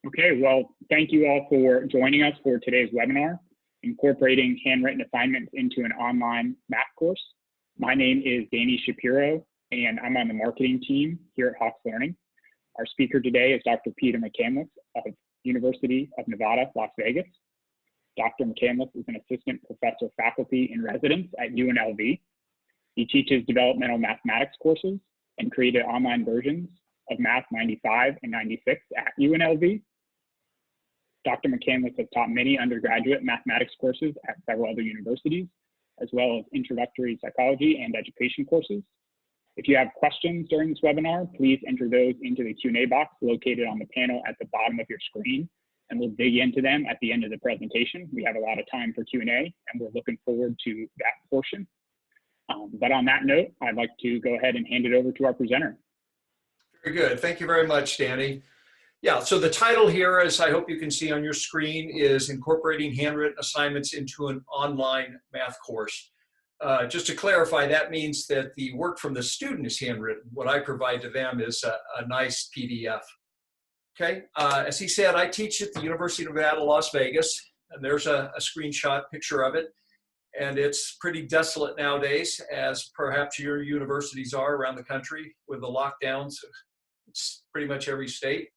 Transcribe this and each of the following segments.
Okay, well, thank you all for joining us for today's webinar, Incorporating Handwritten Assignments into an Online Math Course. My name is Danny Shapiro, and I'm on the marketing team here at Hawks Learning. Our speaker today is Dr. Peter McCandless of University of Nevada, Las Vegas. Dr. McCandless is an assistant professor faculty in residence at UNLV. He teaches developmental mathematics courses and created online versions of Math 95 and 96 at UNLV. Dr. McCandless has taught many undergraduate mathematics courses at several other universities, as well as introductory psychology and education courses. If you have questions during this webinar, please enter those into the Q&A box located on the panel at the bottom of your screen, and we'll dig into them at the end of the presentation. We have a lot of time for Q&A, and we're looking forward to that portion. But on that note, I'd like to go ahead and hand it over to our presenter. Very good. Thank you very much, Danny. Yeah, so the title here, as I hope you can see on your screen, is Incorporating Handwritten Assignments into an Online Math Course. Just to clarify, that means that the work from the student is handwritten. What I provide to them is a nice PDF. Okay, as he said, I teach at the University of Nevada, Las Vegas, and there's a screenshot picture of it. And it's pretty desolate nowadays, as perhaps your universities are around the country with the lockdowns. It's pretty much every state.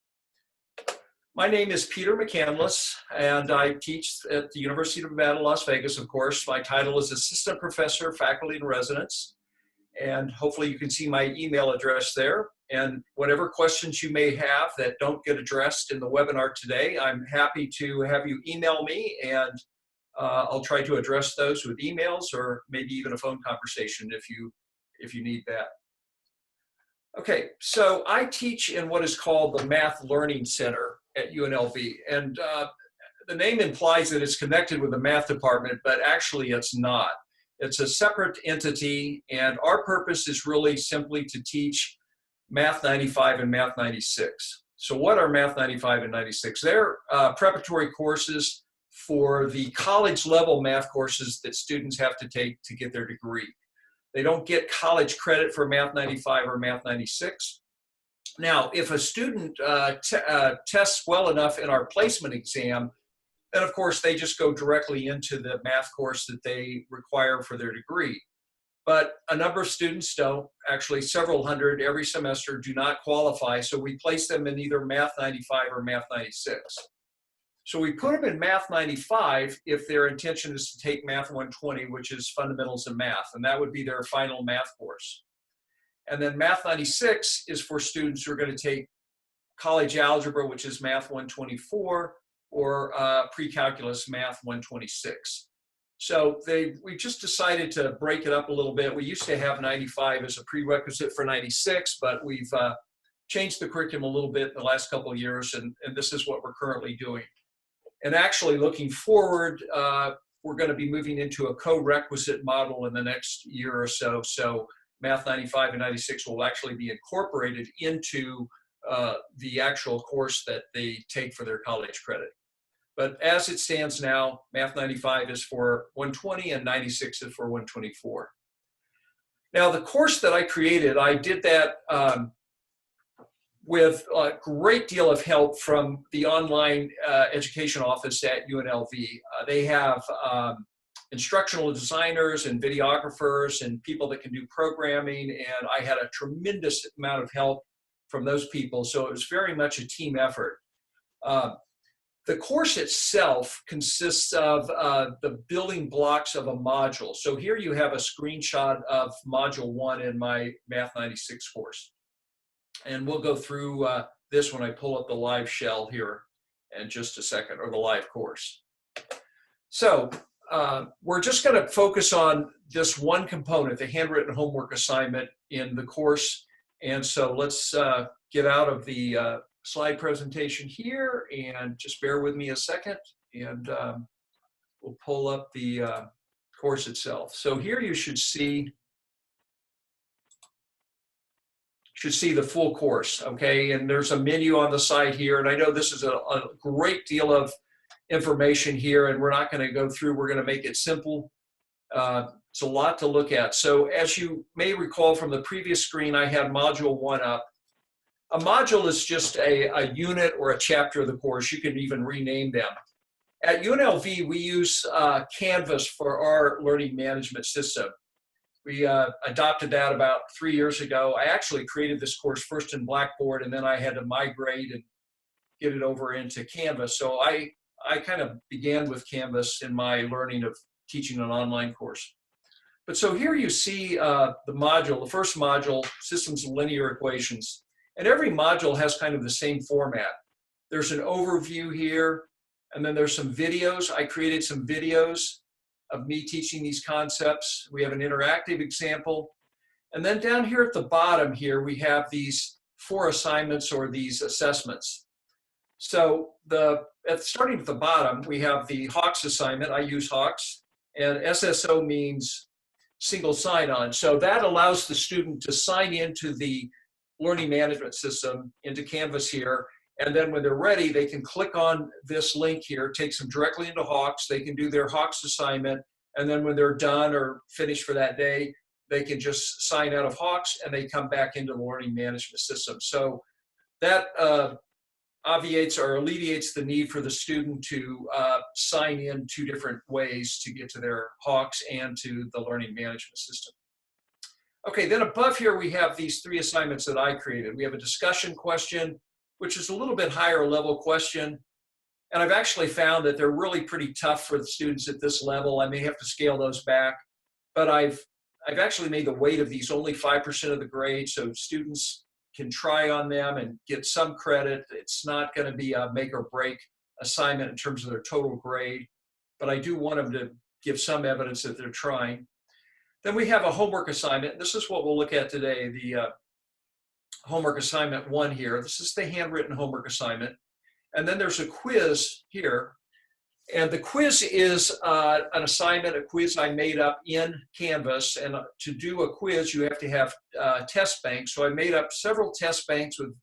My name is Peter McCandless, and I teach at the University of Nevada, Las Vegas, of course. My title is Assistant Professor, Faculty in Residence, and hopefully you can see my email address there. And whatever questions you may have that don't get addressed in the webinar today, I'm happy to have you email me, and I'll try to address those with emails or maybe even a phone conversation if you need that. Okay, so I teach in what is called the Math Learning Center at UNLV, and the name implies that it's connected with the math department, but actually it's not. It's a separate entity, and our purpose is really simply to teach Math 95 and Math 96. So what are Math 95 and 96? They're preparatory courses for the college level math courses that students have to take to get their degree. They don't get college credit for Math 95 or Math 96. Now, if a student tests well enough in our placement exam, then of course they just go directly into the math course that they require for their degree. But a number of students don't, actually several hundred every semester do not qualify, so we place them in either Math 95 or Math 96. So we put them in Math 95 if their intention is to take Math 120, which is Fundamentals in Math, and that would be their final math course. And then Math 96 is for students who are going to take college algebra, which is Math 124, or pre-calculus Math 126. So we just decided to break it up a little bit. We used to have 95 as a prerequisite for 96, but we've changed the curriculum a little bit in the last couple of years, and this is what we're currently doing. And actually looking forward, we're going to be moving into a co-requisite model in the next year or so. So Math 95 and 96 will actually be incorporated into the actual course that they take for their college credit. But as it stands now, Math 95 is for 120 and 96 is for 124. Now the course that I created, I did that with a great deal of help from the online education office at UNLV. They have instructional designers and videographers and people that can do programming, and I had a tremendous amount of help from those people, so it was very much a team effort. The course itself consists of the building blocks of a module. So here you have a screenshot of Module 1 in my Math 96 course. And we'll go through this when I pull up the live shell here in just a second, or the live course. So we're just going to focus on this one component, the handwritten homework assignment in the course. And so let's get out of the slide presentation here, and just bear with me a second, and we'll pull up the course itself. So here you should see the full course, okay? And there's a menu on the side here, and I know this is a great deal of information here, and we're not going to go through. We're going to make it simple. It's a lot to look at. So as you may recall from the previous screen, I had Module 1 up. A module is just a unit or a chapter of the course. You can even rename them. At UNLV, we use Canvas for our learning management system. We adopted that about 3 years ago. I actually created this course first in Blackboard, and then I had to migrate and get it over into Canvas. So I kind of began with Canvas in my learning of teaching an online course. But so here you see the module, the first module, Systems of Linear Equations. And every module has kind of the same format. There's an overview here, and then there's some videos. I created some videos of me teaching these concepts. We have an interactive example. And then down here at the bottom here, we have these 4 assignments or these assessments. So starting at the bottom, we have the Hawks assignment. I use Hawks, and SSO means single sign-on. So that allows the student to sign into the learning management system, into Canvas here, and then when they're ready, they can click on this link here, takes them directly into Hawks. They can do their Hawks assignment, and then when they're done or finished for that day, they can just sign out of Hawks and they come back into the learning management system. So that obviates or alleviates the need for the student to sign in 2 different ways to get to their Hawks and to the learning management system. Okay, then above here we have these 3 assignments that I created. We have a discussion question, which is a little bit higher level question. And I've actually found that they're really pretty tough for the students at this level. I may have to scale those back, but I've actually made the weight of these only 5% of the grade, so students can try on them and get some credit. It's not going to be a make or break assignment in terms of their total grade, but I do want them to give some evidence that they're trying. Then we have a homework assignment. This is what we'll look at today, the homework assignment 1 here. This is the handwritten homework assignment. And then there's a quiz here. And the quiz is an assignment, a quiz I made up in Canvas. And to do a quiz, you have to have test banks. So I made up several test banks with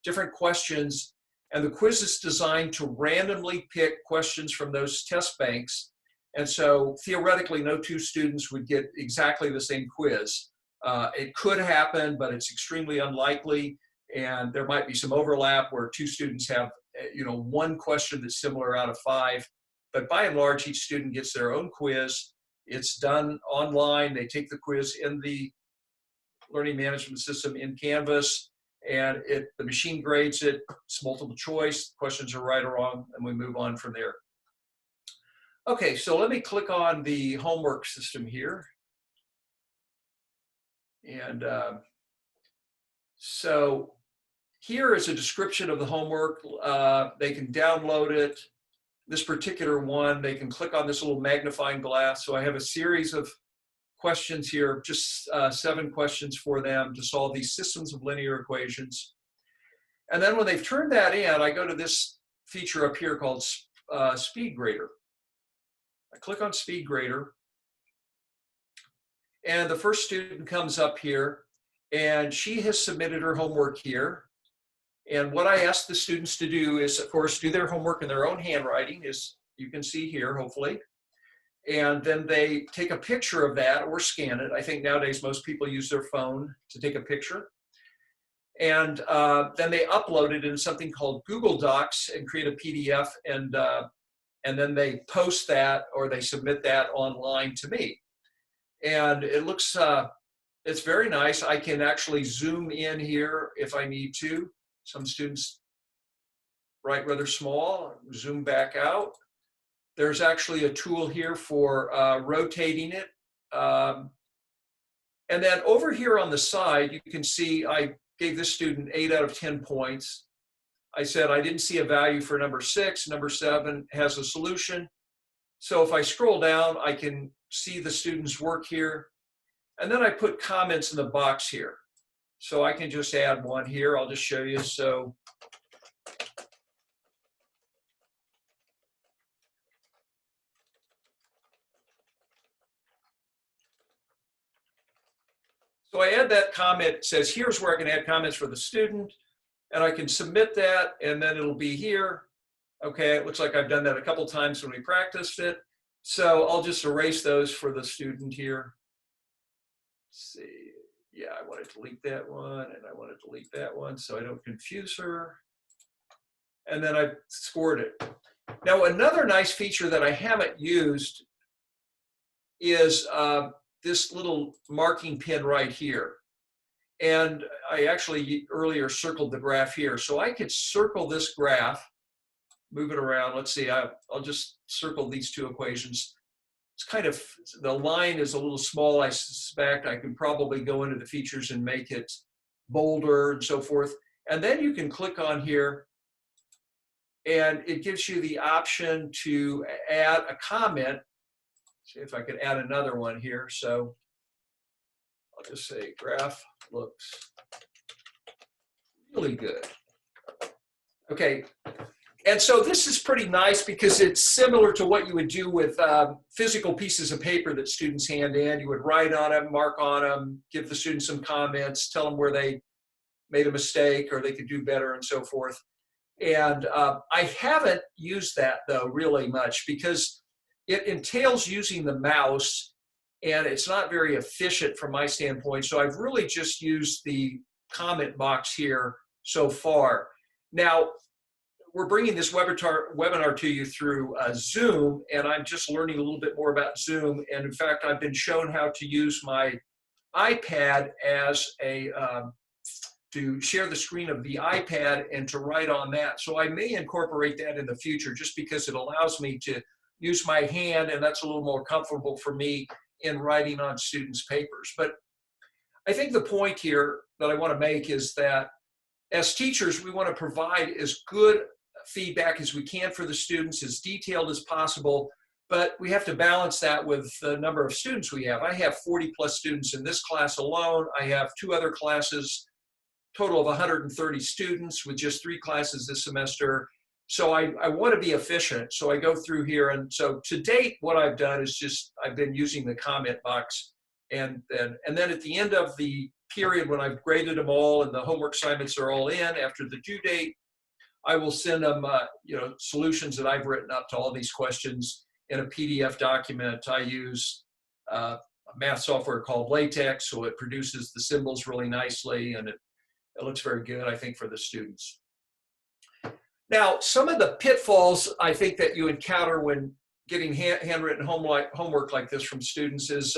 different questions. And the quiz is designed to randomly pick questions from those test banks. And so theoretically, no 2 students would get exactly the same quiz. It could happen, but it's extremely unlikely. And there might be some overlap where 2 students have, 1 question that's similar out of 5. But by and large, each student gets their own quiz. It's done online. They take the quiz in the learning management system in Canvas, and the machine grades it. It's multiple choice. Questions are right or wrong, and we move on from there. Okay, so let me click on the homework system here. And so here is a description of the homework. They can download it. This particular one, they can click on this little magnifying glass. So I have a series of questions here, just 7 questions for them to solve these systems of linear equations. And then when they've turned that in, I go to this feature up here called Speed Grader. I click on Speed Grader, and the first student comes up here, and she has submitted her homework here. And what I ask the students to do is, of course, do their homework in their own handwriting, as you can see here, hopefully. And then they take a picture of that or scan it. I think nowadays most people use their phone to take a picture. And then they upload it in something called Google Docs and create a PDF, and then they post that or they submit that online to me. And it looks, it's very nice. I can actually zoom in here if I need to. Some students write rather small, zoom back out. There's actually a tool here for rotating it. And then over here on the side, you can see I gave this student 8 out of 10 points. I said I didn't see a value for number 6. Number 7 has a solution. So if I scroll down, I can see the student's work here. And then I put comments in the box here. So I can just add one here. I'll just show you. So I add that comment. It says, here's where I can add comments for the student. And I can submit that, and then it'll be here. Okay, it looks like I've done that a couple times when we practiced it. So I'll just erase those for the student here. Let's see. yeah, I want to delete that one, and I want to delete that one so I don't confuse her. And then I scored it. Now, another nice feature that I haven't used is this little marking pin right here. And I actually earlier circled the graph here. So I could circle this graph, move it around. Let's see, I'll just circle these two equations. It's kind of, the line is a little small, I suspect. I could probably go into the features and make it bolder and so forth. And then you can click on here, and it gives you the option to add a comment. See if I could add another one here. So I'll just say graph looks really good. Okay, and so this is pretty nice because it's similar to what you would do with physical pieces of paper that students hand in. You would write on them, mark on them, give the students some comments, tell them where they made a mistake or they could do better and so forth. And I haven't used that though really much because it entails using the mouse and it's not very efficient from my standpoint. So I've really just used the comment box here so far. Now, we're bringing this webinar to you through Zoom, and I'm just learning a little bit more about Zoom. And in fact, I've been shown how to use my iPad as a, to share the screen of the iPad and to write on that. So I may incorporate that in the future just because it allows me to use my hand, and that's a little more comfortable for me in writing on students' papers. But I think the point here that I want to make is that as teachers, we want to provide as good feedback as we can for the students, as detailed as possible, but we have to balance that with the number of students we have. I have 40 plus students in this class alone. I have 2 other classes, total of 130 students with just 3 classes this semester. So I want to be efficient. So I go through here. And so to date, what I've done is just, I've been using the comment box. And then at the end of the period when I've graded them all and the homework assignments are all in after the due date, I will send them solutions that I've written up to all these questions in a PDF document. I use a math software called LaTeX, so it produces the symbols really nicely, and it looks very good, I think, for the students. Now, some of the pitfalls I think that you encounter when getting handwritten homework like this from students is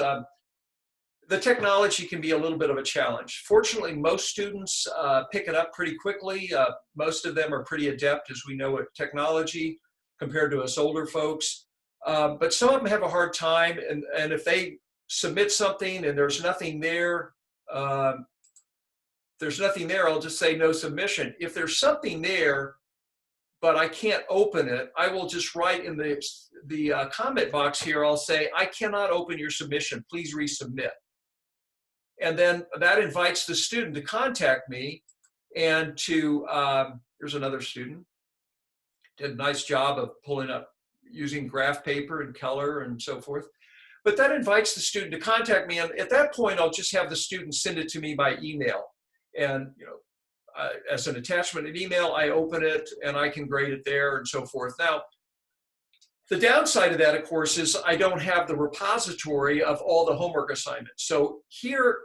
the technology can be a little bit of a challenge. Fortunately, most students pick it up pretty quickly. Most of them are pretty adept, as we know, at technology compared to us older folks. But some of them have a hard time, and if they submit something and there's nothing there, I'll just say no submission. If there's something there, but I can't open it, I will just write in the comment box here, I'll say, I cannot open your submission, please resubmit. And then that invites the student to contact me and to, here's another student, did a nice job of pulling up using graph paper and color and so forth. But that invites the student to contact me, and at that point, I'll just have the student send it to me by email. And as an attachment in email, I open it and I can grade it there and so forth. Now, the downside of that, of course, is I don't have the repository of all the homework assignments. So here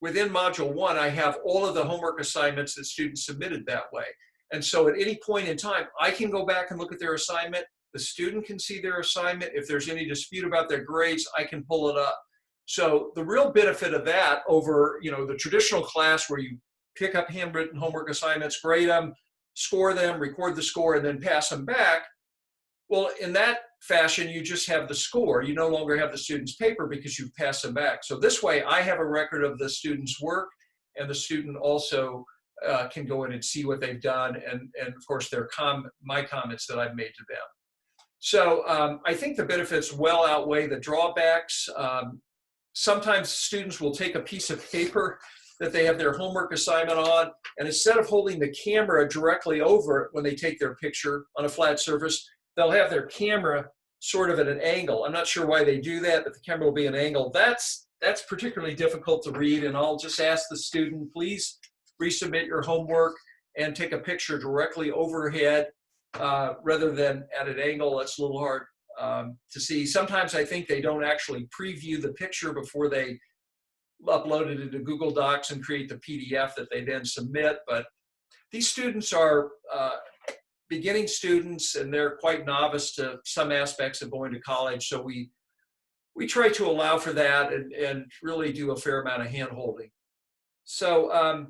within Module 1, I have all of the homework assignments that students submitted that way. And so at any point in time, I can go back and look at their assignment. The student can see their assignment. If there's any dispute about their grades, I can pull it up. So the real benefit of that over the traditional class where you pick up handwritten homework assignments, grade them, score them, record the score, and then pass them back. Well, in that fashion, you just have the score. You no longer have the student's paper because you've passed them back. So this way, I have a record of the student's work, and the student also can go in and see what they've done, and of course, my comments that I've made to them. So I think the benefits well outweigh the drawbacks. Sometimes students will take a piece of paper that they have their homework assignment on, and instead of holding the camera directly over it when they take their picture on a flat surface, they'll have their camera sort of at an angle. I'm not sure why they do that, but the camera will be an angle. That's particularly difficult to read, and I'll just ask the student, please resubmit your homework and take a picture directly overhead rather than at an angle. That's a little hard to see. Sometimes I think they don't actually preview the picture before they upload it into Google Docs and create the PDF that they then submit. But these students are beginning students, and they're quite novice to some aspects of going to college. So we try to allow for that and really do a fair amount of hand holding. So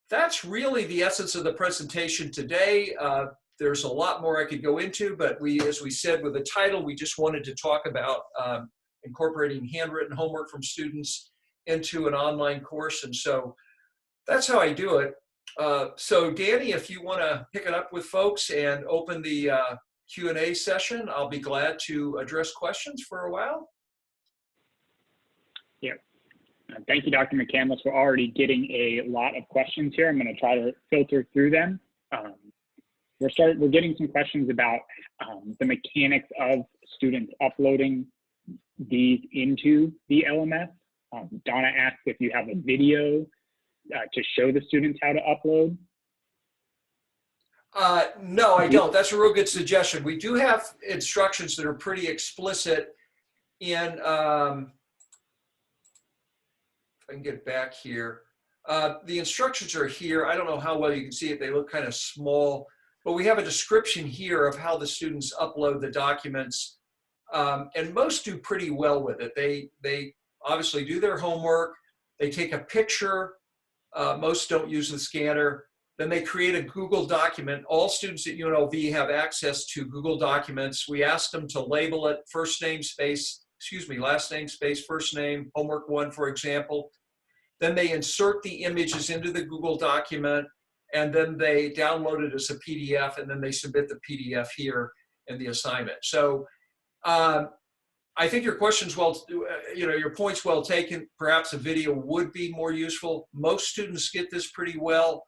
that's really the essence of the presentation today. There's a lot more I could go into, but as we said with the title, we just wanted to talk about incorporating handwritten homework from students into an online course. And so that's how I do it. So Danny, if you want to pick it up with folks and open the Q&A session, I'll be glad to address questions for a while. Yeah. Thank you, Dr. McCandless. We're already getting a lot of questions here. I'm going to try to filter through them. We're getting some questions about the mechanics of students uploading these into the LMS. Donna asked if you have a video to show the students how to upload. No, I don't. That's a real good suggestion. We do have instructions that are pretty explicit in, if I can get back here. The instructions are here. I don't know how well you can see it. They look kind of small, but we have a description here of how the students upload the documents. And most do pretty well with it. They obviously do their homework. They take a picture. Most don't use the scanner. Then they create a Google document. All students at UNLV have access to Google Documents. We asked them to label it last name space, first name, homework 1, for example. Then they insert the images into the Google document, and then they download it as a PDF, and then they submit the PDF here in the assignment. So I think your question's your point's well taken. Perhaps a video would be more useful. Most students get this pretty well.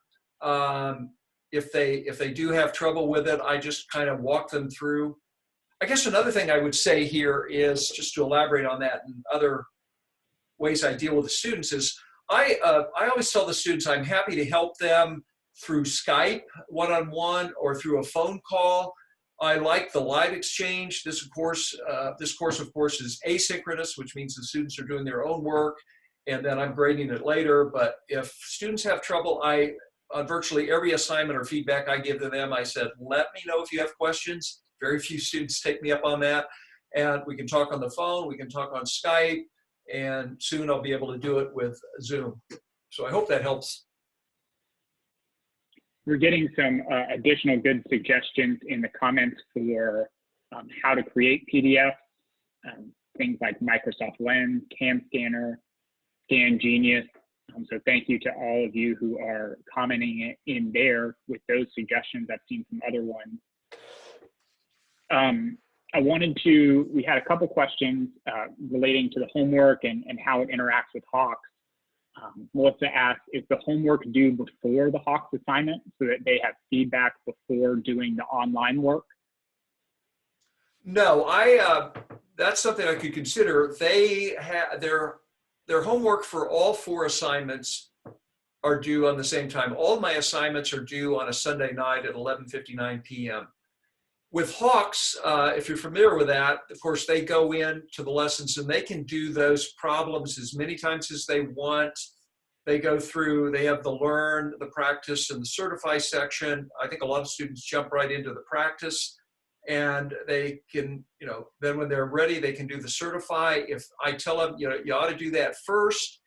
If they do have trouble with it, I just kind of walk them through. I guess another thing I would say here is, just to elaborate on that and other ways I deal with the students, is I always tell the students I'm happy to help them through Skype one-on-one or through a phone call. I like the live exchange. This course, of course, is asynchronous, which means the students are doing their own work, and then I'm grading it later. But if students have trouble, on virtually every assignment or feedback I give to them, I said, let me know if you have questions. Very few students take me up on that. And we can talk on the phone, we can talk on Skype, and soon I'll be able to do it with Zoom. So I hope that helps. We're getting some additional good suggestions in the comments for how to create PDFs, things like Microsoft Lens, Cam Scanner, Scan Genius. So thank you to all of you who are commenting in there with those suggestions. I've seen some other ones. We had a couple questions relating to the homework and how it interacts with Hawks. Melissa asked, is the homework due before the Hawks assignment so that they have feedback before doing the online work? No, that's something I could consider. They have their homework for all 4 assignments are due on the same time. All my assignments are due on a Sunday night at 11:59 p.m. With Hawks, if you're familiar with that, of course, they go into the lessons and they can do those problems as many times as they want. They go through, they have the learn, the practice, and the certify section. I think a lot of students jump right into the practice, and they can, then when they're ready, they can do the certify. If I tell them, you ought to do that first,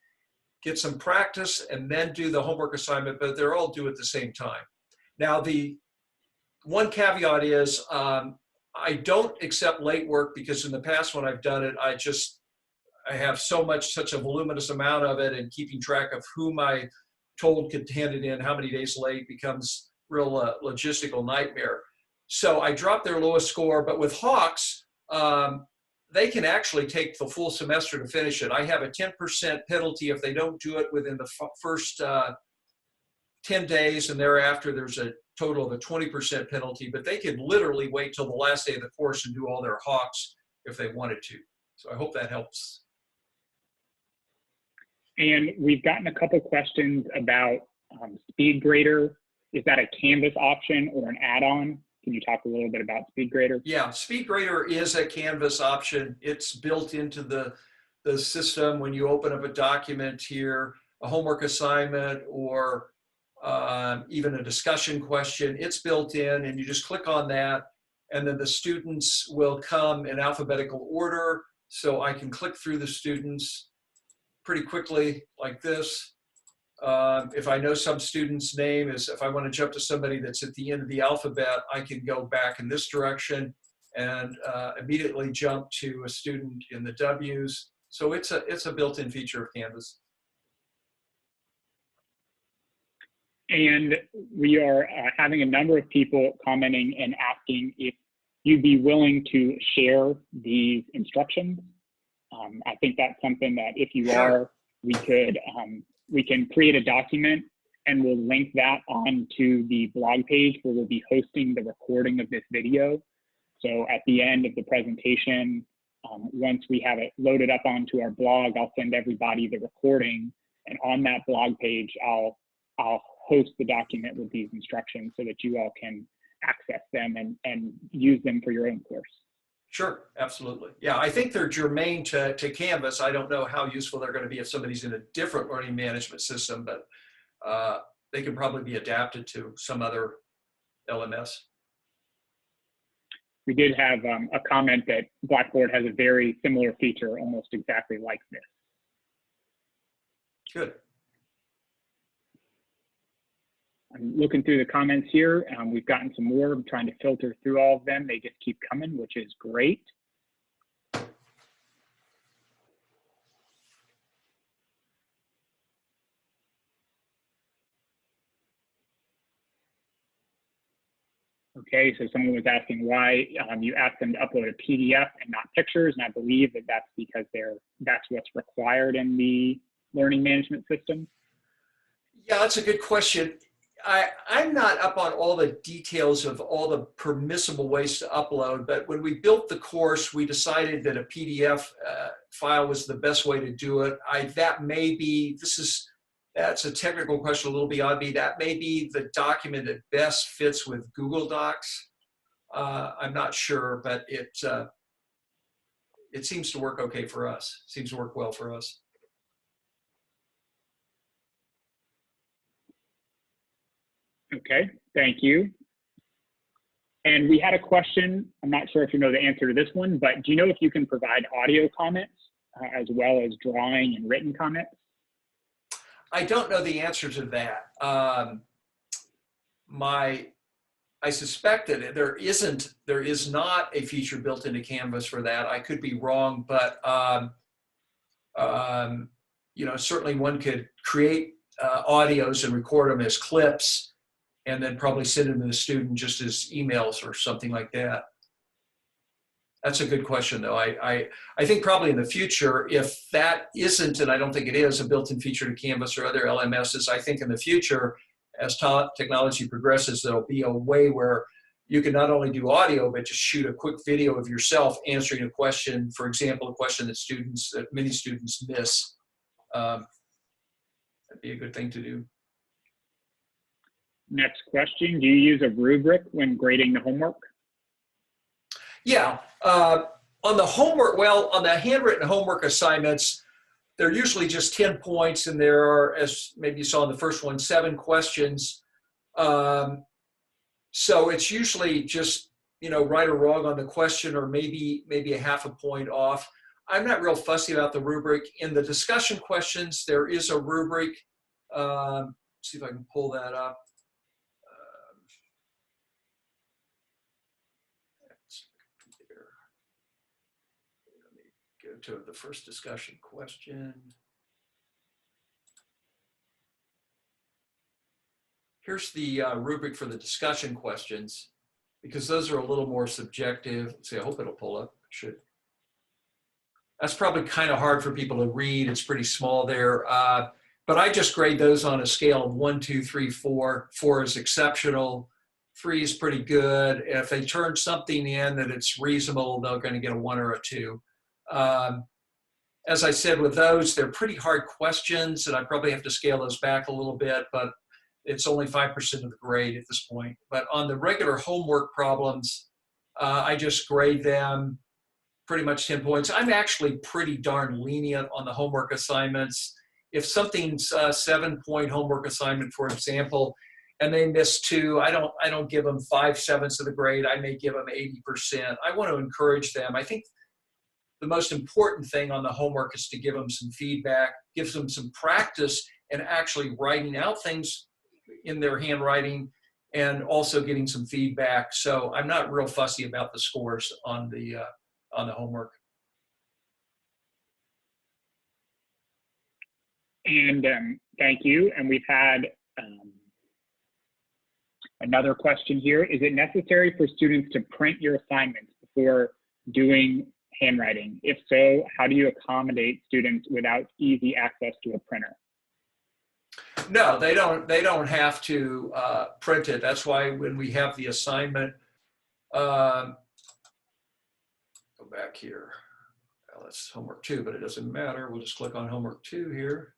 get some practice, and then do the homework assignment, but they're all due at the same time. Now, the one caveat is I don't accept late work, because in the past when I've done it, I have such a voluminous amount of it, and keeping track of whom I told could hand it in, how many days late, becomes real logistical nightmare. So I dropped their lowest score, but with Hawks, they can actually take the full semester to finish it. I have a 10% penalty if they don't do it within the first 10 days, and thereafter there's a total of a 20% penalty, but they could literally wait till the last day of the course and do all their Hawks if they wanted to. So I hope that helps. And we've gotten a couple questions about SpeedGrader. Is that a Canvas option or an add-on? Can you talk a little bit about SpeedGrader? Yeah, SpeedGrader is a Canvas option. It's built into the the system when you open up a document here, a homework assignment, or even a discussion question. It's built in, and you just click on that, and then the students will come in alphabetical order. So I can click through the students pretty quickly like this. If I know some student's name is, if I want to jump to somebody that's at the end of the alphabet, I can go back in this direction and immediately jump to a student in the W's. So it's a built-in feature of Canvas. And we are having a number of people commenting and asking if you'd be willing to share these instructions. I think that's something that if you are, we can create a document and we'll link that onto the blog page where we'll be hosting the recording of this video. So at the end of the presentation, once we have it loaded up onto our blog, I'll send everybody the recording, and on that blog page, I'll host the document with these instructions so that you all can access them and use them for your own course. Sure, absolutely. Yeah, I think they're germane to Canvas. I don't know how useful they're going to be if somebody's in a different learning management system, but they can probably be adapted to some other LMS. We did have a comment that Blackboard has a very similar feature, almost exactly like this. Good. I'm looking through the comments here. We've gotten some more. I'm trying to filter through all of them. They just keep coming, which is great. Okay, so someone was asking why you asked them to upload a PDF and not pictures, and I believe that that's because that's what's required in the learning management system. Yeah, that's a good question. I'm not up on all the details of all the permissible ways to upload, but when we built the course, we decided that a PDF file was the best way to do it. That may be, that's a technical question a little beyond me. That may be the document that best fits with Google Docs. I'm not sure, but it seems to work okay for us. It seems to work well for us. Okay, thank you. And we had a question. I'm not sure if you know the answer to this one, but do you know if you can provide audio comments as well as drawing and written comments? I don't know the answer to that. I suspect that there is not a feature built into Canvas for that. I could be wrong, but you know, certainly one could create audios and record them as clips, and then probably send them to the student just as emails or something like that. That's a good question, though. I think probably in the future, if that isn't, and I don't think it is, a built-in feature to Canvas or other LMSs, I think in the future, as technology progresses, there'll be a way where you can not only do audio, but just shoot a quick video of yourself answering a question, for example, a question that many students miss. That'd be a good thing to do. Next question, do you use a rubric when grading the homework? Yeah, on the homework, well, on the handwritten homework assignments, they're usually just 10 points, and there are, as maybe you saw in the first one, 7 questions. So it's usually just, you know, right or wrong on the question, or maybe a half a point off. I'm not real fussy about the rubric. In the discussion questions, there is a rubric. See if I can pull that up. Go to the first discussion question. Here's the rubric for the discussion questions, because those are a little more subjective. Let's see, I hope it'll pull up. It should. That's probably kind of hard for people to read. It's pretty small there. But I just grade those on a scale of 1, 2, 3, 4. 4 is exceptional. 3 is pretty good. If they turn something in that it's reasonable, they're going to get a 1 or a 2. As I said, with those, they're pretty hard questions, and I probably have to scale those back a little bit, but it's only 5% of the grade at this point. But on the regular homework problems, I just grade them pretty much 10 points. I'm actually pretty darn lenient on the homework assignments. If something's a 7-point homework assignment, for example, and they miss 2, I don't give them 5/7 of the grade. I may give them 80%. I want to encourage them. I think the most important thing on the homework is to give them some feedback, give them some practice and actually writing out things in their handwriting and also getting some feedback. So I'm not real fussy about the scores on the homework. And thank you. And we've had another question here. Is it necessary for students to print your assignments before doing handwriting? If so, how do you accommodate students without easy access to a printer? No, they don't have to print it. That's why when we have the assignment, go back here. Well, that's homework 2, but it doesn't matter. We'll just click on homework 2 here.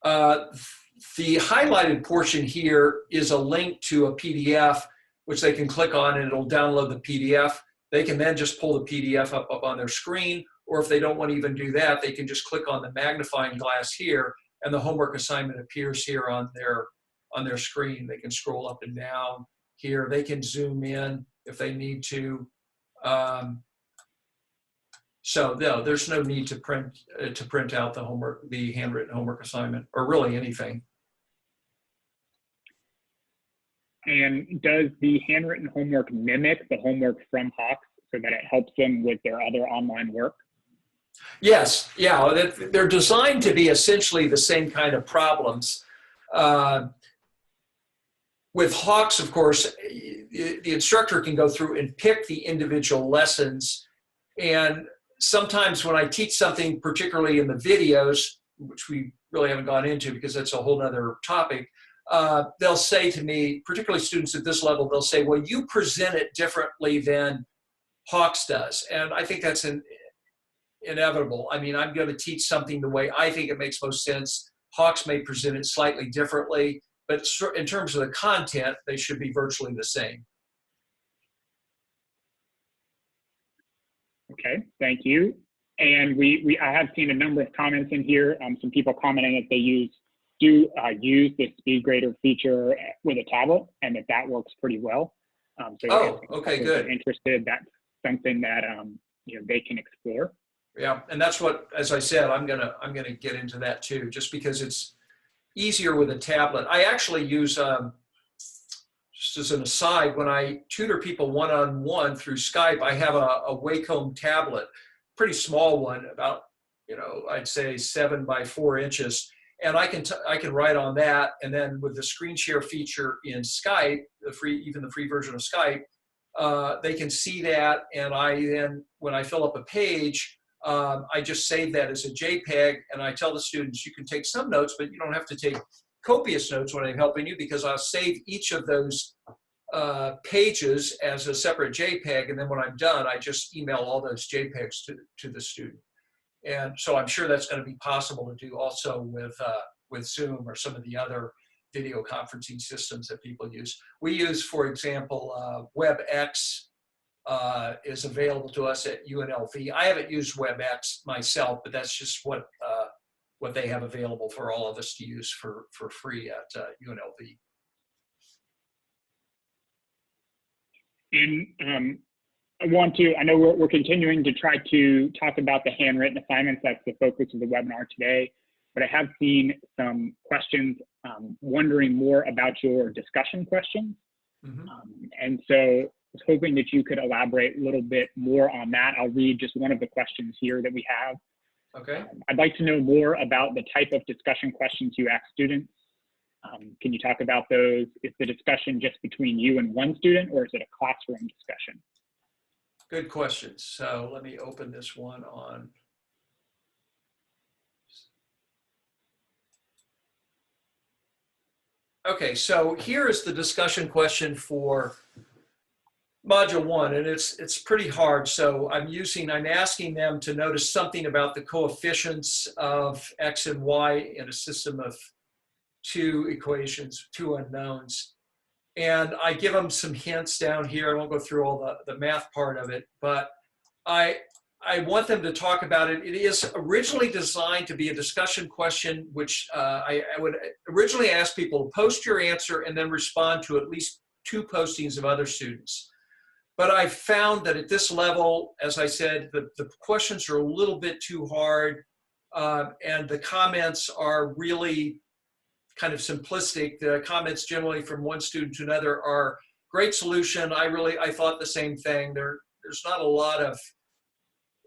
The highlighted portion here is a link to a PDF, which they can click on and it'll download the PDF. They can then just pull the PDF up on their screen, or if they don't want to even do that, they can just click on the magnifying glass here and the homework assignment appears here on their screen. They can scroll up and down here. They can zoom in if they need to. So no, there's no need to print out the handwritten homework assignment, or really anything. And does the handwritten homework mimic the homework from Hawks so that it helps them with their other online work? Yes, yeah, they're designed to be essentially the same kind of problems. With Hawks, of course, the instructor can go through and pick the individual lessons. And sometimes when I teach something, particularly in the videos, which we really haven't gone into because that's a whole other topic, they'll say to me, particularly students at this level, they'll say, well, you present it differently than Hawks does. And I think that's inevitable. I mean, I'm going to teach something the way I think it makes most sense. Hawks may present it slightly differently, but in terms of the content, they should be virtually the same. Okay, thank you. And I have seen a number of comments in here. Some people commenting that they use the speed grader feature with a tablet, and that works pretty well. So okay, good. Interested, that's something that they can explore. Yeah, and that's what, as I said, I'm gonna get into that too, just because it's easier with a tablet. I actually use, just as an aside, when I tutor people one-on-one through Skype, I have a Wacom tablet, pretty small one, about I'd say 7 by 4 inches, and I can write on that, and then with the screen share feature in Skype, even the free version of Skype, they can see that, and I then, when I fill up a page, I just save that as a JPEG, and I tell the students, you can take some notes, but you don't have to take copious notes when I'm helping you, because I'll save each of those pages as a separate JPEG, and then when I'm done, I just email all those JPEGs to the student. And so I'm sure that's going to be possible to do also with Zoom or some of the other video conferencing systems that people use. We use, for example, WebEx is available to us at UNLV. I haven't used WebEx myself, but that's just what they have available for all of us to use for free at UNLV. And I know we're continuing to try to talk about the handwritten assignments. That's the focus of the webinar today. But I have seen some questions wondering more about your discussion questions. Mm-hmm. And so I was hoping that you could elaborate a little bit more on that. I'll read just one of the questions here that we have. Okay. I'd like to know more about the type of discussion questions you ask students. Can you talk about those? Is the discussion just between you and one student, or is it a classroom discussion? Good questions. So let me open this one on. Okay, so here is the discussion question for Module 1, and it's pretty hard. So I'm asking them to notice something about the coefficients of X and Y in a system of 2 equations, 2 unknowns. And I give them some hints down here. I won't go through all the math part of it, but I I want them to talk about it. It is originally designed to be a discussion question, which I would originally ask people to post your answer and then respond to at least 2 postings of other students. But I found that at this level, as I said, the questions are a little bit too hard, and the comments are really kind of simplistic. The comments generally from one student to another are great solution. I thought the same thing. There's not a lot of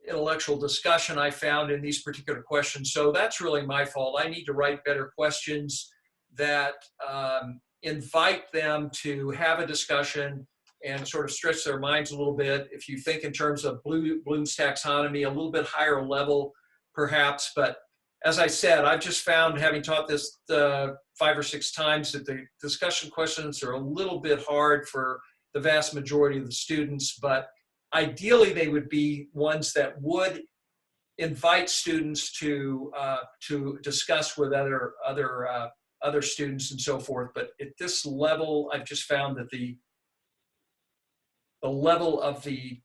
intellectual discussion I found in these particular questions. So that's really my fault. I need to write better questions that invite them to have a discussion and sort of stretch their minds a little bit. If you think in terms of Bloom's taxonomy, a little bit higher level perhaps. But as I said, I've just found, having taught this 5 or 6 times, that the discussion questions are a little bit hard for the vast majority of the students, but ideally they would be ones that would invite students to discuss with other students and so forth. But at this level, I've just found that the level of the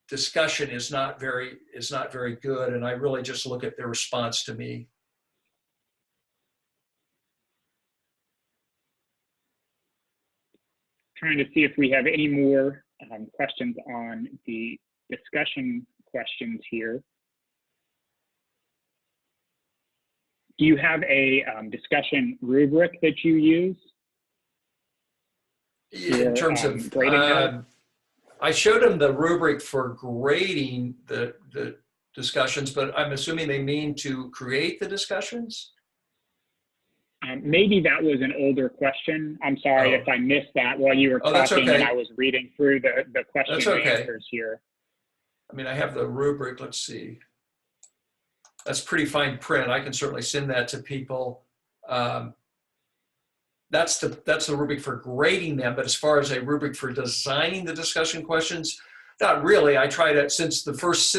discussion is not very good, and I really just look at their response to me. Trying to see if we have any more questions on the discussion questions here. Do you have a discussion rubric that you use? In terms of grading I showed them the rubric for grading the discussions, but I'm assuming they mean to create the discussions? Maybe that was an older question. I'm sorry if I missed that while you were talking and I was reading through the question and answers here. I mean, I have the rubric. Let's see. That's pretty fine print. I can certainly send that to people. That's the rubric for grading them, but as far as a rubric for designing the discussion questions, not really. I try to, since the first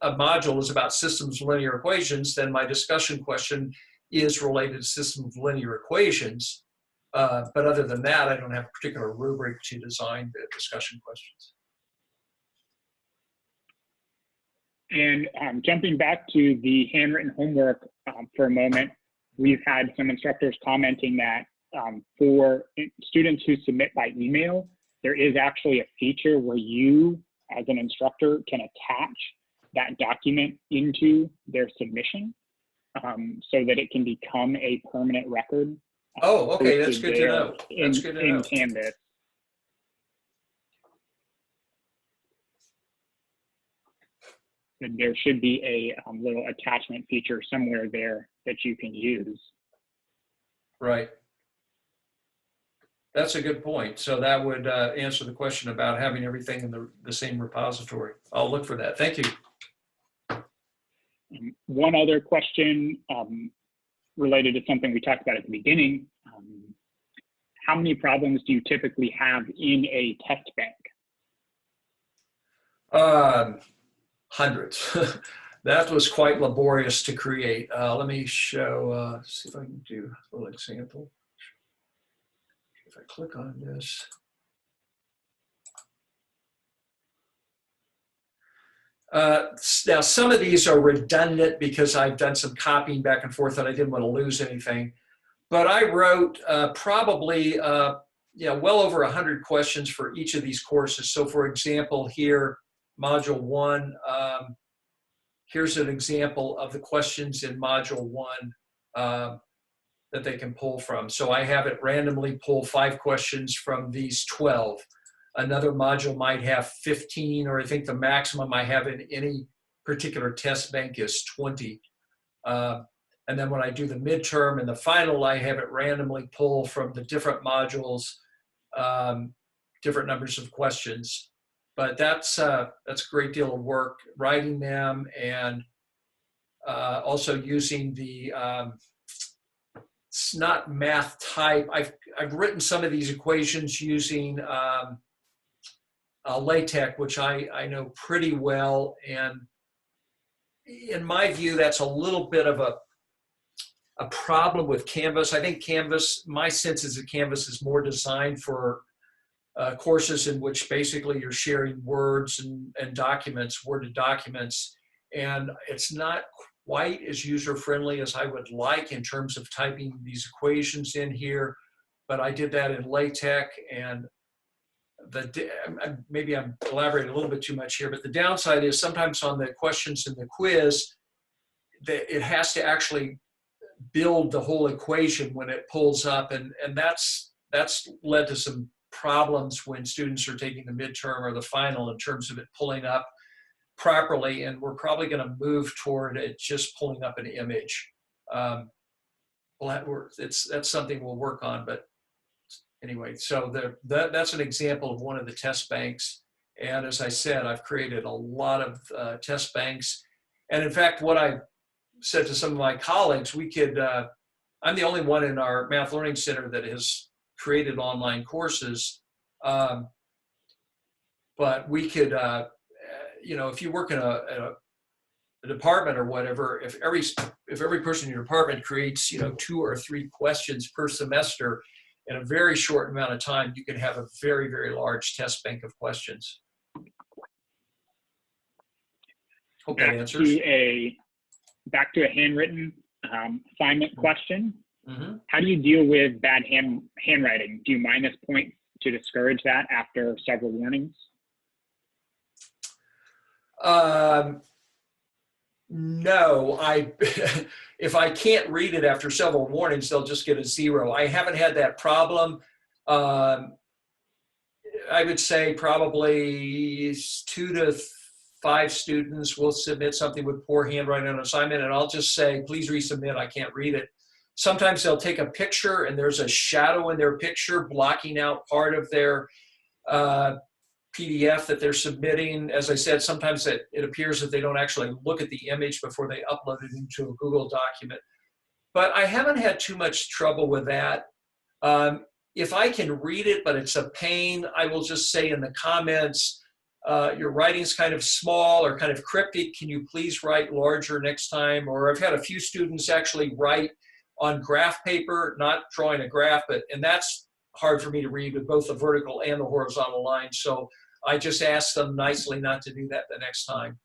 module is about systems of linear equations, then my discussion question is related to systems of linear equations. But other than that, I don't have a particular rubric to design the discussion questions. And jumping back to the handwritten homework for a moment, we've had some instructors commenting that for students who submit by email, there is actually a feature where you, as an instructor, can attach that document into their submission so that it can become a permanent record. Oh, okay, that's good to know. That's good to know. In Canvas. There should be a little attachment feature somewhere there that you can use. Right. That's a good point. So that would answer the question about having everything in the same repository. I'll look for that. Thank you. One other question related to something we talked about at the beginning. How many problems do you typically have in a test bank? Hundreds. That was quite laborious to create. Let me show, see if I can do a little example. If I click on this. Now, some of these are redundant because I've done some copying back and forth and I didn't want to lose anything. But I wrote probably well over 100 questions for each of these courses. So for example, here, Module 1, here's an example of the questions in Module 1 that they can pull from. So I have it randomly pull 5 questions from these 12. Another module might have 15, or I think the maximum I have in any particular test bank is 20. And then when I do the midterm and the final, I have it randomly pull from the different modules, different numbers of questions. But that's a great deal of work, writing them and also using the, it's not math type. I've written some of these equations using LaTeX, which I know pretty well. And in my view, that's a little bit of a problem with Canvas. I think Canvas, my sense is that Canvas is more designed for courses in which basically you're sharing words and documents, worded documents, and it's not quite as user-friendly as I would like in terms of typing these equations in here, but I did that in LaTeX, and maybe I'm elaborating a little bit too much here, but the downside is sometimes on the questions in the quiz, it has to actually build the whole equation when it pulls up, and that's led to some problems when students are taking the midterm or the final in terms of it pulling up properly, and we're probably going to move toward it just pulling up an image. That's something we'll work on, but anyway, so that's an example of one of the test banks. And as I said, I've created a lot of test banks. And in fact, what I said to some of my colleagues, I'm the only one in our Math Learning Center that has created online courses. But we could, if you work in a department or whatever, if every person in your department creates, 2 or 3 questions per semester in a very short amount of time, you can have a very, very large test bank of questions. Hope that answers. Back to a handwritten assignment question. Mm-hmm. How do you deal with bad handwriting? Do you minus points to discourage that after several warnings? No, if I can't read it after several warnings, they'll just get a 0. I haven't had that problem. I would say probably 2 to 5 students will submit something with poor handwriting on an assignment, and I'll just say, please resubmit, I can't read it. Sometimes they'll take a picture and there's a shadow in their picture blocking out part of their PDF that they're submitting. As I said, sometimes it appears that they don't actually look at the image before they upload it into a Google document. But I haven't had too much trouble with that. If I can read it, but it's a pain, I will just say in the comments, your writing's kind of small or kind of cryptic. Can you please write larger next time? Or I've had a few students actually write on graph paper, not drawing a graph, and that's hard for me to read with both the vertical and the horizontal line. So I just ask them nicely not to do that the next time.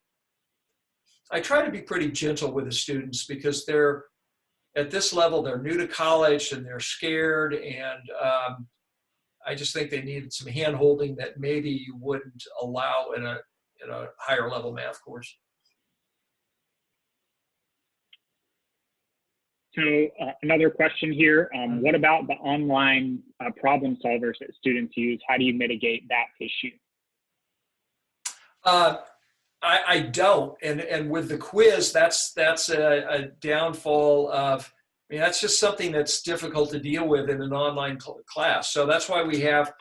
I try to be pretty gentle with the students because they're at this level, they're new to college and they're scared, and I just think they needed some hand holding that maybe you wouldn't allow in a higher level math course. So another question here, what about the online problem solvers that students use? How do you mitigate that issue? I don't, and with the quiz, that's a downfall of, that's just something that's difficult to deal with in an online class. So that's why we have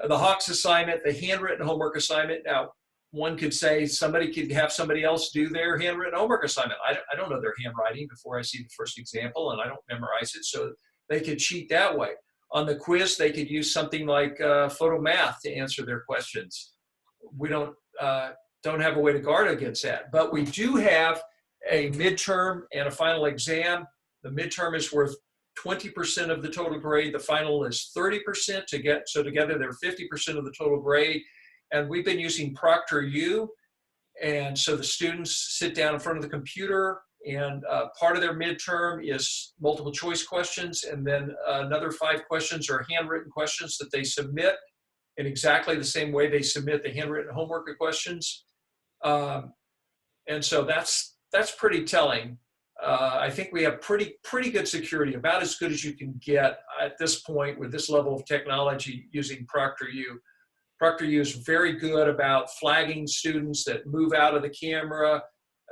the Hawks assignment, the handwritten homework assignment. Now, one could say somebody could have somebody else do their handwritten homework assignment. I don't know their handwriting before I see the first example, and I don't memorize it, so they could cheat that way. On the quiz, they could use something like photo math to answer their questions. We don't have a way to guard against that, but we do have a midterm and a final exam. The midterm is worth 20% of the total grade. The final is 30% so together they're 50% of the total grade. And we've been using ProctorU. And so the students sit down in front of the computer, and part of their midterm is multiple choice questions. And then another 5 questions are handwritten questions that they submit in exactly the same way they submit the handwritten homework questions. And so that's pretty telling. I think we have pretty good security, about as good as you can get at this point with this level of technology using ProctorU. ProctorU is very good about flagging students that move out of the camera.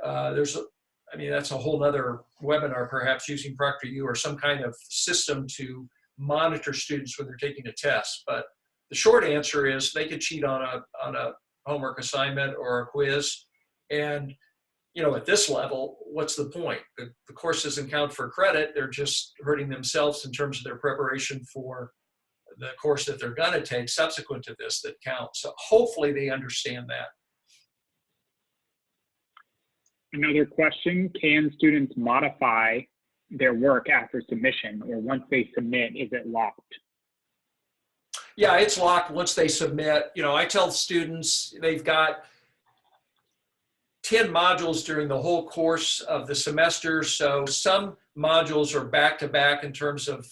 That's a whole other webinar, perhaps, using ProctorU or some kind of system to monitor students when they're taking a test. But the short answer is they could cheat on a homework assignment or a quiz. And at this level, what's the point? The course doesn't count for credit. They're just hurting themselves in terms of their preparation for the course that they're going to take subsequent to this that counts. So hopefully they understand that. Another question, can students modify their work after submission, or once they submit, is it locked? Yeah, it's locked once they submit. I tell students they've got 10 modules during the whole course of the semester. So some modules are back to back in terms of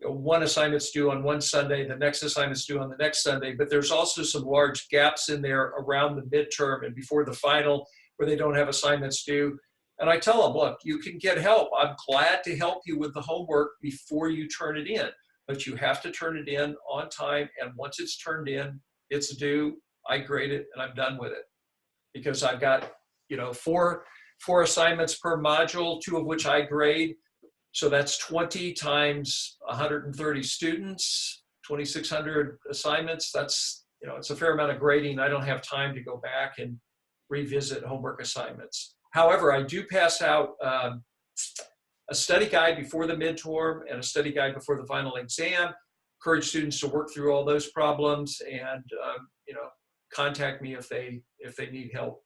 one assignment's due on one Sunday, the next assignment's due on the next Sunday, but there's also some large gaps in there around the midterm and before the final where they don't have assignments due. And I tell them, look, you can get help. I'm glad to help you with the homework before you turn it in, but you have to turn it in on time. And once it's turned in, it's due, I grade it, and I'm done with it. Because I've got, four assignments per module, 2 of which I grade. So that's 20 times 130 students, 2,600 assignments. That's, it's a fair amount of grading. I don't have time to go back and revisit homework assignments. However, I do pass out a study guide before the midterm and a study guide before the final exam. Encourage students to work through all those problems and, contact me if they need help.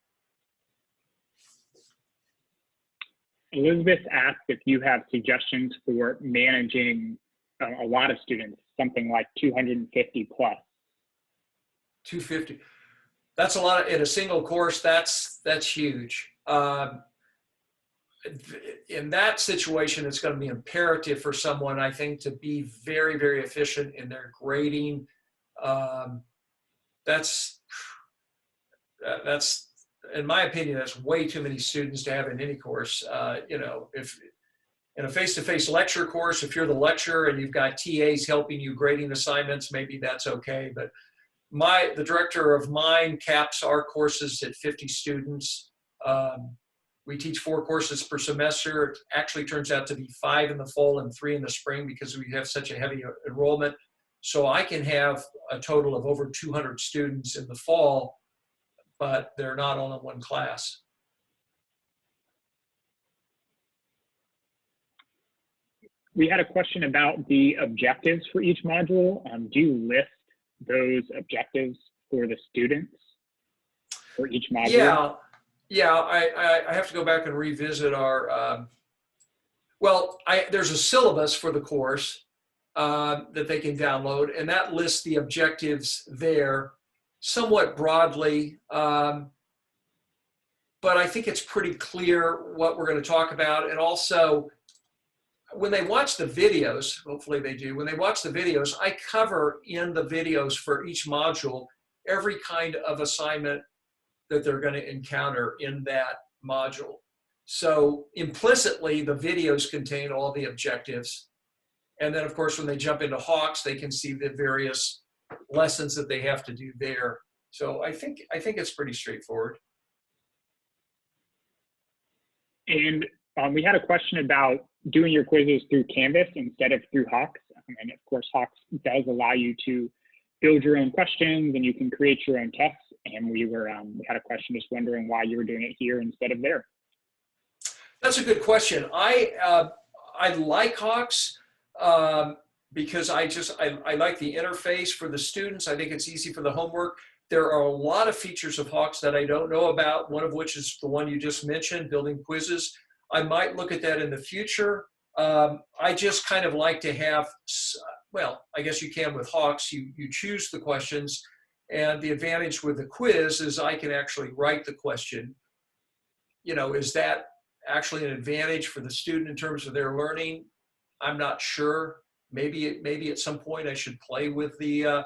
Elizabeth asked if you have suggestions for managing a lot of students, something like 250 plus. 250. That's a lot in a single course. That's huge. In that situation, it's going to be imperative for someone, I think, to be very, very efficient in their grading. That's, in my opinion, that's way too many students to have in any course. If in a face-to-face lecture course, if you're the lecturer and you've got TAs helping you grading assignments, maybe that's okay. But the director of mine caps our courses at 50 students. We teach 4 courses per semester. It actually turns out to be 5 in the fall and 3 in the spring because we have such a heavy enrollment. So I can have a total of over 200 students in the fall, but they're not all in one class. We had a question about the objectives for each module. Do you list those objectives for the students for each module? Yeah. I have to go back and revisit our. There's a syllabus for the course that they can download, and that lists the objectives there somewhat broadly. But I think it's pretty clear what we're going to talk about, and also, when they watch the videos, hopefully they do, when they watch the videos, I cover in the videos for each module every kind of assignment that they're going to encounter in that module. So implicitly, the videos contain all the objectives. And then, of course, when they jump into Hawks, they can see the various lessons that they have to do there. So I think it's pretty straightforward. And we had a question about doing your quizzes through Canvas instead of through Hawks. And of course, Hawks does allow you to build your own questions and you can create your own tests. And we had a question just wondering why you were doing it here instead of there. That's a good question. I like Hawks because I like the interface for the students. I think it's easy for the homework. There are a lot of features of Hawks that I don't know about, one of which is the one you just mentioned, building quizzes. I might look at that in the future. I just kind of like to have, well, I guess you can with Hawks, you choose the questions, and the advantage with the quiz is I can actually write the question. Is that actually an advantage for the student in terms of their learning? I'm not sure. Maybe at some point I should play with the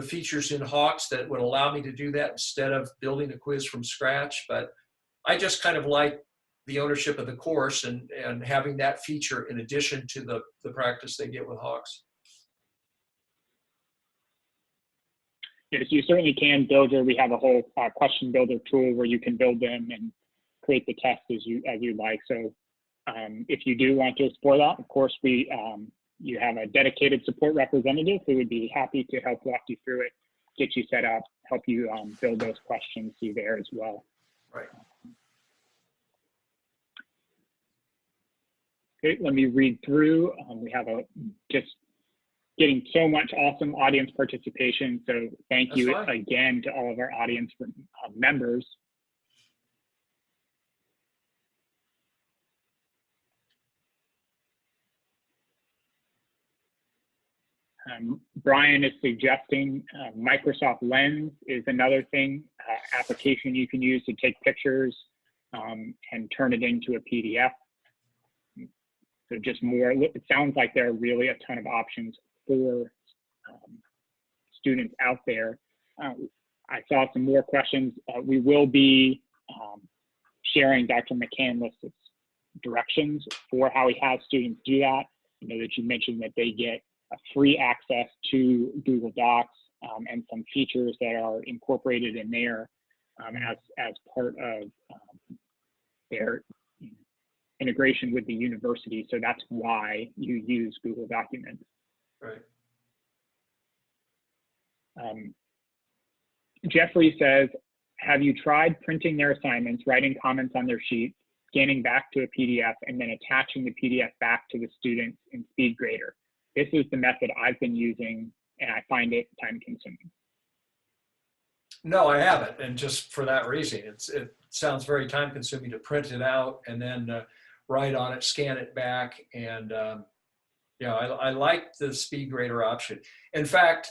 features in Hawks that would allow me to do that instead of building a quiz from scratch. But I just kind of like the ownership of the course and having that feature in addition to the practice they get with Hawks. Yes, you certainly can build it. We have a whole question builder tool where you can build them and create the test as you like. So if you do want to explore that, of course, you have a dedicated support representative who would be happy to help walk you through it, get you set up, help you build those questions through there as well. Right. Okay, let me read through. We have just getting so much awesome audience participation. So thank you again to all of our audience members. Brian is suggesting Microsoft Lens is another thing, application you can use to take pictures and turn it into a PDF. So just more, it sounds like there are really a ton of options for students out there. I saw some more questions. We will be sharing Dr. McCandless' directions for how he has students do that. I know that you mentioned that they get a free access to Google Docs and some features that are incorporated in there as part of their integration with the university. So that's why you use Google Documents. Right. Jeffrey says, have you tried printing their assignments, writing comments on their sheet, scanning back to a PDF, and then attaching the PDF back to the students in SpeedGrader? This is the method I've been using, and I find it time consuming. No, I haven't, and just for that reason, it sounds very time consuming to print it out and then write on it, scan it back, and I like the SpeedGrader option. In fact,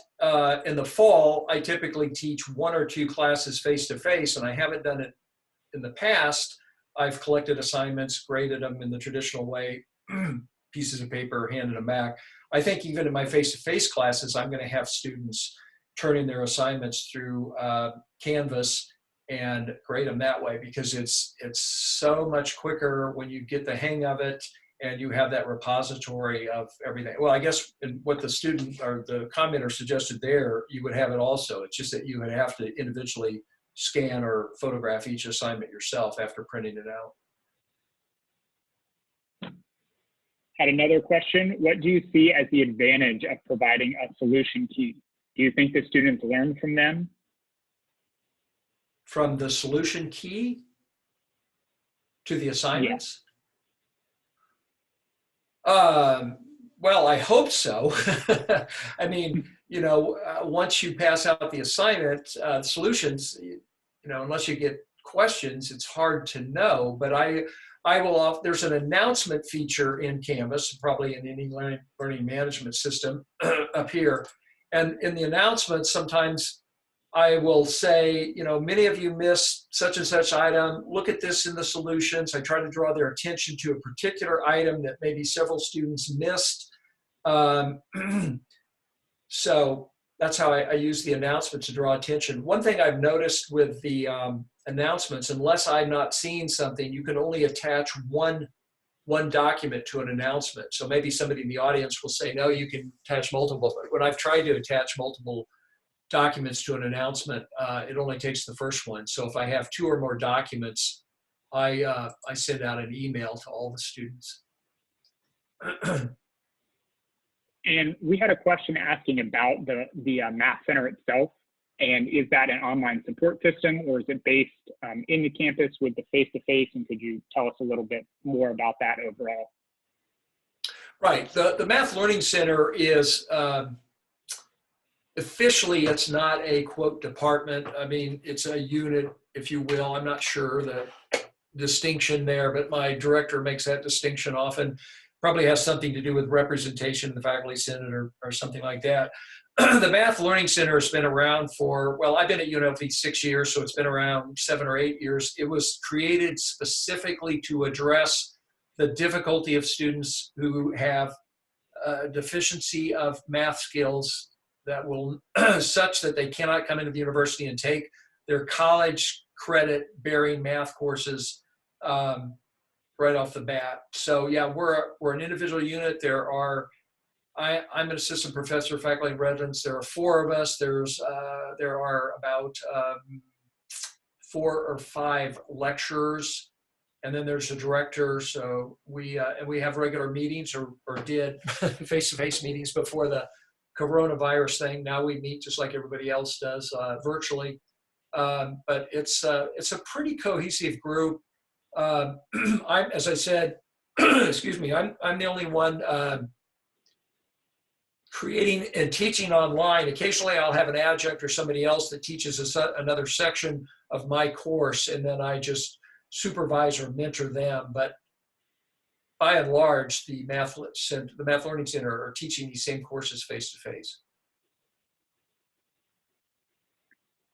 in the fall, I typically teach 1 or 2 classes face-to-face, and I haven't done it in the past. I've collected assignments, graded them in the traditional way, pieces of paper, handed them back. I think even in my face-to-face classes, I'm going to have students turn in their assignments through Canvas and grade them that way, because it's so much quicker when you get the hang of it and you have that repository of everything. Well, I guess in what the student or the commenter suggested there, you would have it also. It's just that you would have to individually scan or photograph each assignment yourself after printing it out. Had another question. What do you see as the advantage of providing a solution key? Do you think the students learn from them? From the solution key to the assignments? Yeah. Well, I hope so. I mean, once you pass out the assignment, solutions, unless you get questions, it's hard to know. But I will there's an announcement feature in Canvas, probably in any learning management system up here. And in the announcements, sometimes I will say, many of you missed such and such item. Look at this in the solutions. I try to draw their attention to a particular item that maybe several students missed. So that's how I use the announcement to draw attention. One thing I've noticed with the announcements, unless I'm not seeing something, you can only attach one document to an announcement. So maybe somebody in the audience will say, no, you can attach multiple. But when I've tried to attach multiple documents to an announcement, it only takes the first one. So if I have 2 or more documents, I send out an email to all the students. And we had a question asking about the Math Center itself. And is that an online support system, or is it based in the campus with the face-to-face? And could you tell us a little bit more about that overall? Right. The Math Learning Center is, officially, it's not a, quote, department. I mean, it's a unit, if you will. I'm not sure the distinction there, but my director makes that distinction often. Probably has something to do with representation in the faculty senate or something like that. The Math Learning Center has been around for, well, I've been at UNLV 6 years, so it's been around 7 or 8 years. It was created specifically to address the difficulty of students who have a deficiency of math skills that will, such that they cannot come into the university and take their college credit bearing math courses right off the bat. So yeah, we're an individual unit. There are, I'm an assistant professor, faculty in residence. There are 4 of us. There are about 4 or 5 lecturers, and then there's a director. So we have regular meetings, or did face-to-face meetings before the coronavirus thing. Now we meet just like everybody else does, virtually. But it's a pretty cohesive group. As I said, excuse me, I'm the only one creating and teaching online. Occasionally I'll have an adjunct or somebody else that teaches another section of my course, and then I just supervise or mentor them. But by and large, the Math Learning Center are teaching these same courses face-to-face.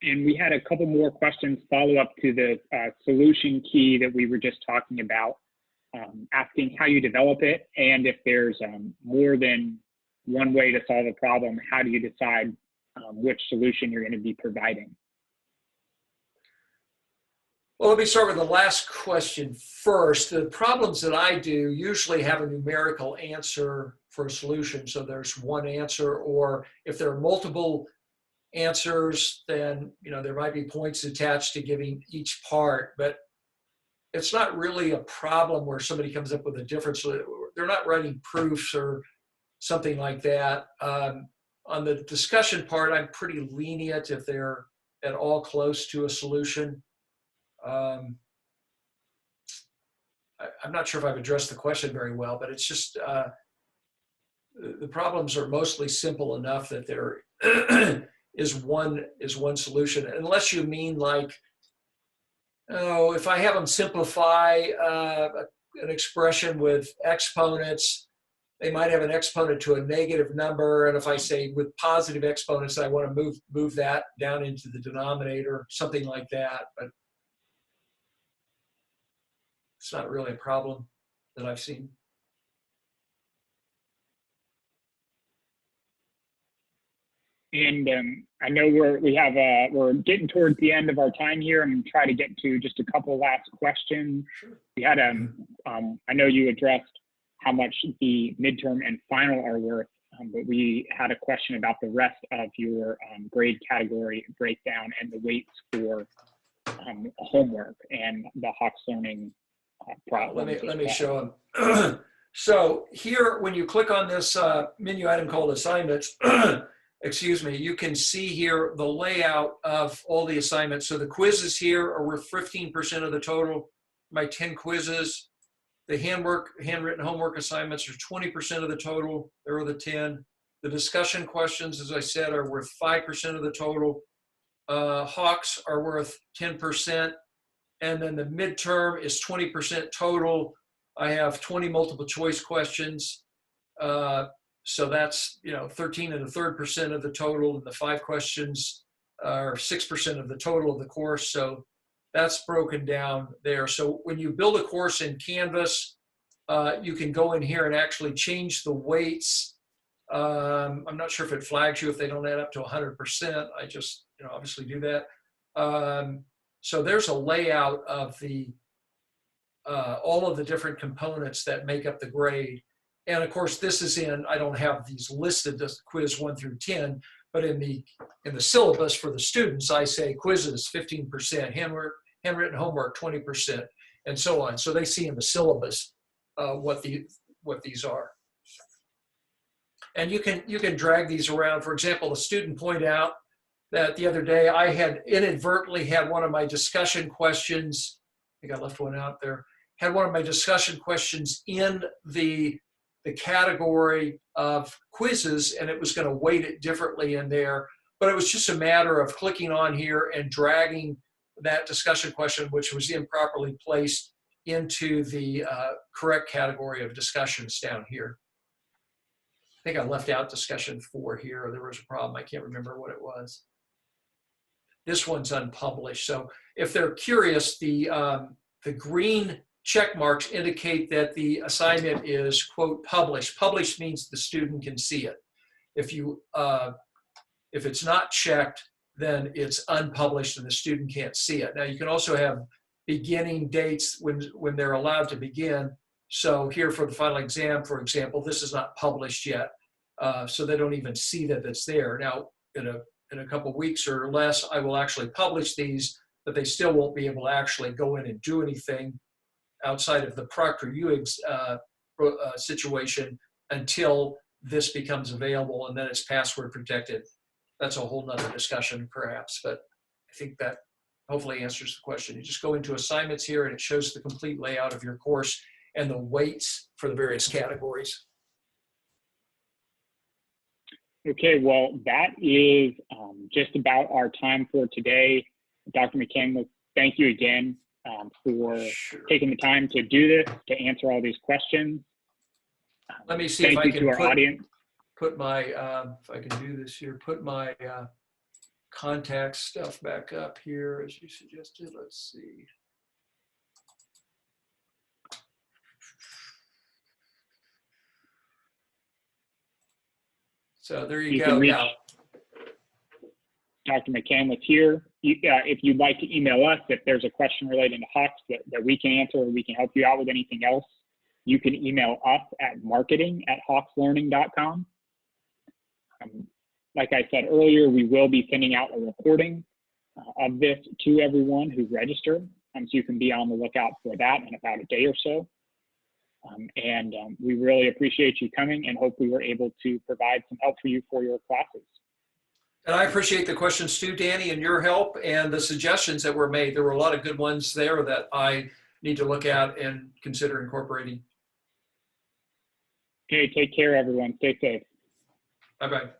And we had a couple more questions follow up to the solution key that we were just talking about, asking how you develop it, and if there's more than one way to solve a problem, how do you decide which solution you're going to be providing? Well, let me start with the last question first. The problems that I do usually have a numerical answer for a solution. So there's one answer, or if there are multiple answers, then there might be points attached to giving each part, but it's not really a problem where somebody comes up with a difference. They're not writing proofs or something like that. On the discussion part, I'm pretty lenient if they're at all close to a solution. I'm not sure if I've addressed the question very well, but it's just the problems are mostly simple enough that there is one solution, unless you mean like, oh, if I have them simplify an expression with exponents, they might have an exponent to a negative number, and if I say with positive exponents, I want to move that down into the denominator, something like that. But it's not really a problem that I've seen. And I know we're getting towards the end of our time here. I'm going to try to get to just a couple last questions. Sure. We had I know you addressed how much the midterm and final are worth, but we had a question about the rest of your grade category breakdown and the weights for homework and the Hawks Learning problems. Let me show them. So here, when you click on this menu item called assignments, excuse me, you can see here the layout of all the assignments. So the quizzes here are worth 15% of the total. My 10 quizzes. The handwritten homework assignments are 20% of the total. There are the 10. The discussion questions, as I said, are worth 5% of the total. Hawks are worth 10%. And then the midterm is 20% total. I have 20 multiple choice questions. So that's 13 1/3% of the total, and the 5 questions are 6% of the total of the course. So that's broken down there. So when you build a course in Canvas, you can go in here and actually change the weights. I'm not sure if it flags you if they don't add up to 100%. I just obviously do that. So there's a layout of the all of the different components that make up the grade. And of course, this is I don't have these listed as quiz 1 through 10, but in the syllabus for the students, I say quizzes 15%, handwritten homework 20%, and so on. So they see in the syllabus what these are. And you can drag these around. For example, a student pointed out that the other day I had inadvertently had one of my discussion questions, I think I left one out there, had one of my discussion questions in the category of quizzes, and it was going to weight it differently in there. But it was just a matter of clicking on here and dragging that discussion question, which was improperly placed, into the correct category of discussions down here. I think I left out discussion 4 here, or there was a problem. I can't remember what it was. This one's unpublished. So if they're curious, the green check marks indicate that the assignment is, quote, published. Published means the student can see it. If it's not checked, then it's unpublished and the student can't see it. Now you can also have beginning dates when they're allowed to begin. So here for the final exam, for example, this is not published yet. So they don't even see that it's there. Now in a couple of weeks or less, I will actually publish these, but they still won't be able to actually go in and do anything outside of the Proctor situation until this becomes available, and then it's password protected. That's a whole nother discussion perhaps, but I think that hopefully answers the question. You just go into assignments here and it shows the complete layout of your course and the weights for the various categories. Okay, well, that is just about our time for today. Dr. McCandless, thank you again for Sure. taking the time to do this, to answer all these questions. Let me see if I Thank you can to our audience. put my, if I can do this here, put my contact stuff back up here as you suggested. Let's see. So there you You go. can reach Yeah. Dr. McCandless here. If you'd like to email us, if there's a question related to Hawks that we can answer or we can help you out with anything else, you can email us at marketing@hawkslearning.com. Like I said earlier, we will be sending out a recording of this to everyone who registered, so you can be on the lookout for that in about a day or so. We really appreciate you coming and hope we were able to provide some help for you for your classes. And I appreciate the questions too, Danny, and your help and the suggestions that were made. There were a lot of good ones there that I need to look at and consider incorporating. Okay, take care, everyone. Stay safe. Bye-bye.